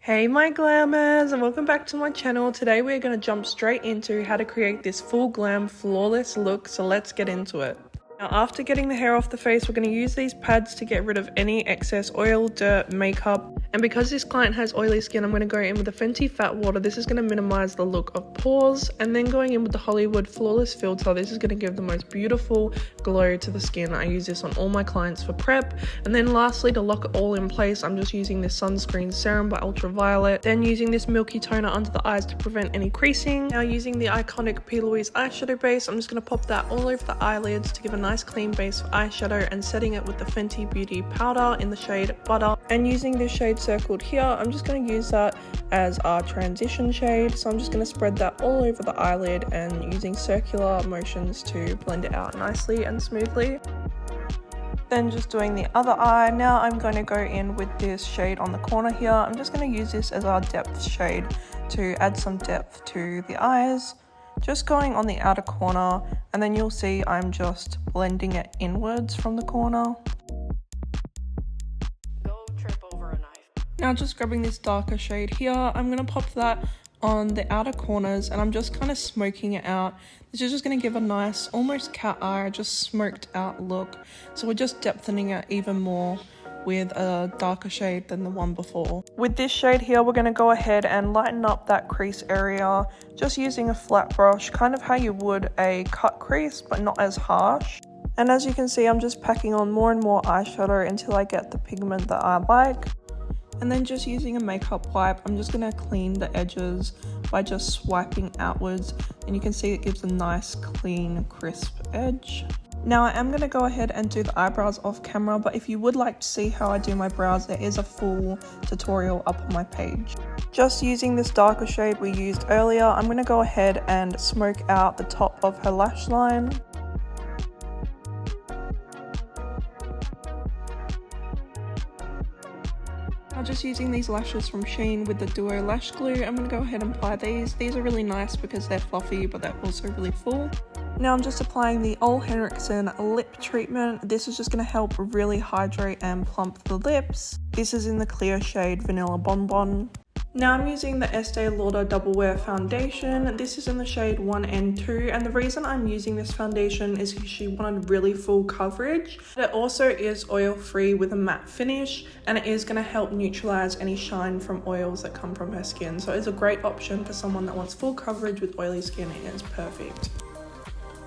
Hey my glammers, and welcome back to my channel. Today we're going to jump straight into how to create this full glam flawless look, so let's get into it. Now after getting the hair off the face, we're going to use these pads to get rid of any excess oil, dirt, makeup. And because this client has oily skin, I'm going to go in with the Fenty Fat Water. This is going to minimize the look of pores. And then going in with the Hollywood Flawless Filter. This is going to give the most beautiful glow to the skin. I use this on all my clients for prep. And then lastly, to lock it all in place, I'm just using this Sunscreen Serum by Ultraviolet. Then using this Milky Toner under the eyes to prevent any creasing. Now using the iconic P. Louise eyeshadow base, I'm just going to pop that all over the eyelids to give a nice clean base for eyeshadow, and setting it with the Fenty Beauty Powder in the shade Butter. And using this shade circled here, I'm just going to use that as our transition shade. So I'm just going to spread that all over the eyelid and using circular motions to blend it out nicely and smoothly. Then just doing the other eye. Now I'm going to go in with this shade on the corner here. I'm just going to use this as our depth shade to add some depth to the eyes. Just going on the outer corner, and then you'll see I'm just blending it inwards from the corner. Now just grabbing this darker shade here, I'm going to pop that on the outer corners, and I'm just kind of smoking it out. This is just going to give a nice, almost cat eye, just smoked out look. So we're just depthening it even more with a darker shade than the one before. With this shade here, we're going to go ahead and lighten up that crease area, just using a flat brush, kind of how you would a cut crease, but not as harsh. And as you can see, I'm just packing on more and more eyeshadow until I get the pigment that I like. And then just using a makeup wipe, I'm just going to clean the edges by just swiping outwards, and you can see it gives a nice clean crisp edge. Now I am going to go ahead and do the eyebrows off camera, but if you would like to see how I do my brows, there is a full tutorial up on my page. Just using this darker shade we used earlier, I'm going to go ahead and smoke out the top of her lash line. Now just using these lashes from Shein with the Duo Lash Glue, I'm going to go ahead and apply these. These are really nice because they're fluffy, but they're also really full. Now I'm just applying the Ole Henriksen lip treatment. This is just going to help really hydrate and plump the lips. This is in the clear shade Vanilla Bonbon. Now I'm using the Estee Lauder Double Wear Foundation. This is in the shade 1 and 2, and the reason I'm using this foundation is because she wanted really full coverage. It also is oil free with a matte finish, and it is going to help neutralize any shine from oils that come from her skin. So it's a great option for someone that wants full coverage with oily skin. It is perfect.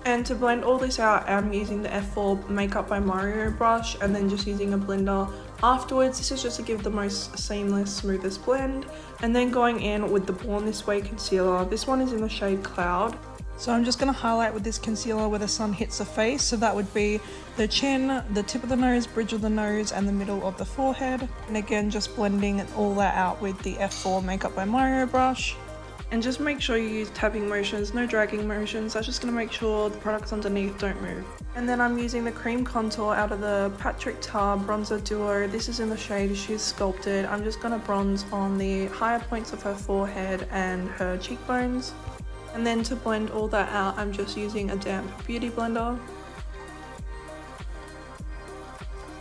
And to blend all this out, I'm using the F4 Makeup by Mario brush, and then just using a blender afterwards. This is just to give the most seamless, smoothest blend. And then going in with the Born This Way concealer. This one is in the shade Cloud. So I'm just going to highlight with this concealer where the sun hits the face. So that would be the chin, the tip of the nose, bridge of the nose, and the middle of the forehead. And again, just blending all that out with the F4 Makeup by Mario brush. And just make sure you use tapping motions, no dragging motions. That's just going to make sure the products underneath don't move. And then I'm using the cream contour out of the Patrick Tar Bronzer Duo. This is in the shade She's Sculpted. I'm just going to bronze on the higher points of her forehead and her cheekbones. And then to blend all that out, I'm just using a damp beauty blender.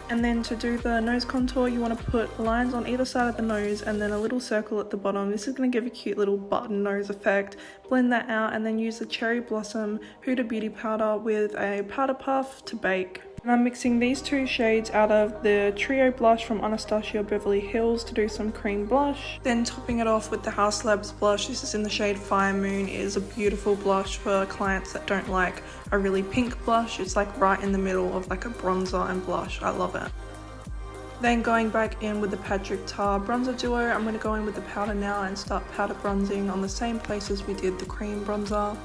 And then to do the nose contour, you want to put lines on either side of the nose and then a little circle at the bottom. This is going to give a cute little button nose effect. Blend that out and then use the Cherry Blossom Huda Beauty powder with a powder puff to bake. And I'm mixing these two shades out of the Trio blush from Anastasia Beverly Hills to do some cream blush. Then topping it off with the House Labs blush. This is in the shade Fire Moon. It is a beautiful blush for clients that don't like a really pink blush. It's like right in the middle of like a bronzer and blush. I love it. Then going back in with the Patrick Tar Bronzer Duo, I'm going to go in with the powder now and start powder bronzing on the same place as we did the cream bronzer.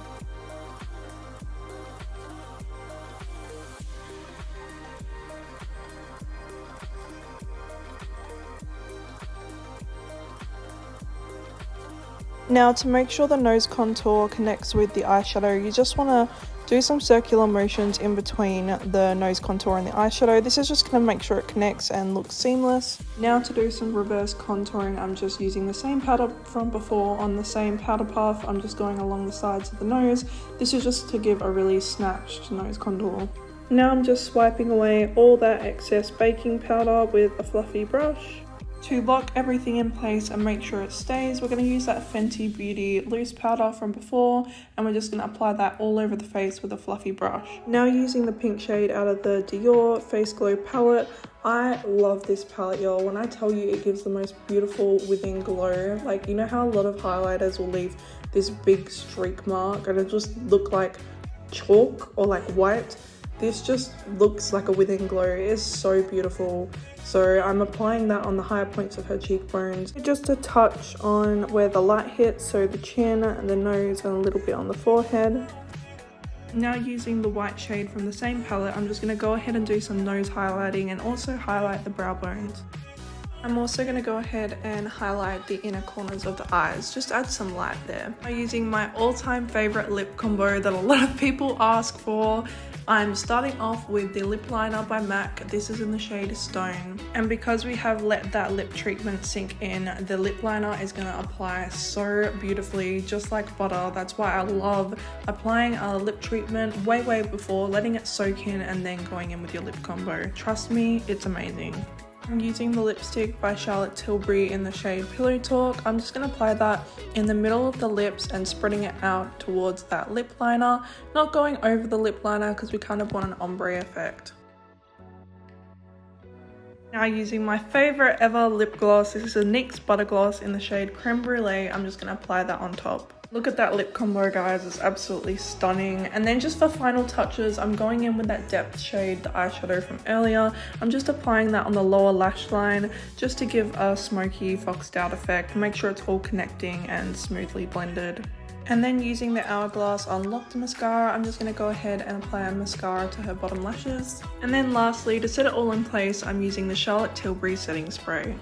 Now to make sure the nose contour connects with the eyeshadow, you just want to do some circular motions in between the nose contour and the eyeshadow. This is just going to make sure it connects and looks seamless. Now to do some reverse contouring, I'm just using the same powder from before on the same powder puff. I'm just going along the sides of the nose. This is just to give a really snatched nose contour. Now I'm just swiping away all that excess baking powder with a fluffy brush. To lock everything in place and make sure it stays, we're going to use that Fenty Beauty loose powder from before, and we're just going to apply that all over the face with a fluffy brush. Now using the pink shade out of the Dior Face Glow palette, I love this palette, y'all. When I tell you it gives the most beautiful within glow, like, you know how a lot of highlighters will leave this big streak mark and it just look like chalk or like white? This just looks like a within glow. It is so beautiful. So I'm applying that on the higher points of her cheekbones. Just a touch on where the light hits, so the chin and the nose and a little bit on the forehead. Now using the white shade from the same palette, I'm just going to go ahead and do some nose highlighting and also highlight the brow bones. I'm also going to go ahead and highlight the inner corners of the eyes, just add some light there. I'm using my all-time favorite lip combo that a lot of people ask for. I'm starting off with the lip liner by MAC. This is in the shade Stone. And because we have let that lip treatment sink in, the lip liner is going to apply so beautifully, just like butter. That's why I love applying a lip treatment way before, letting it soak in and then going in with your lip combo. Trust me, it's amazing. I'm using the lipstick by Charlotte Tilbury in the shade Pillow Talk. I'm just going to apply that in the middle of the lips and spreading it out towards that lip liner, not going over the lip liner because we kind of want an ombre effect. Now using my favorite ever lip gloss, this is a NYX Butter Gloss in the shade Creme Brulee. I'm just going to apply that on top. Look at that lip combo, guys, it's absolutely stunning. And then just for final touches, I'm going in with that depth shade, the eyeshadow from earlier. I'm just applying that on the lower lash line just to give a smoky foxed out effect. Make sure it's all connecting and smoothly blended. And then using the Hourglass Unlocked mascara, I'm just going to go ahead and apply a mascara to her bottom lashes. And then lastly, to set it all in place, I'm using the Charlotte Tilbury setting spray.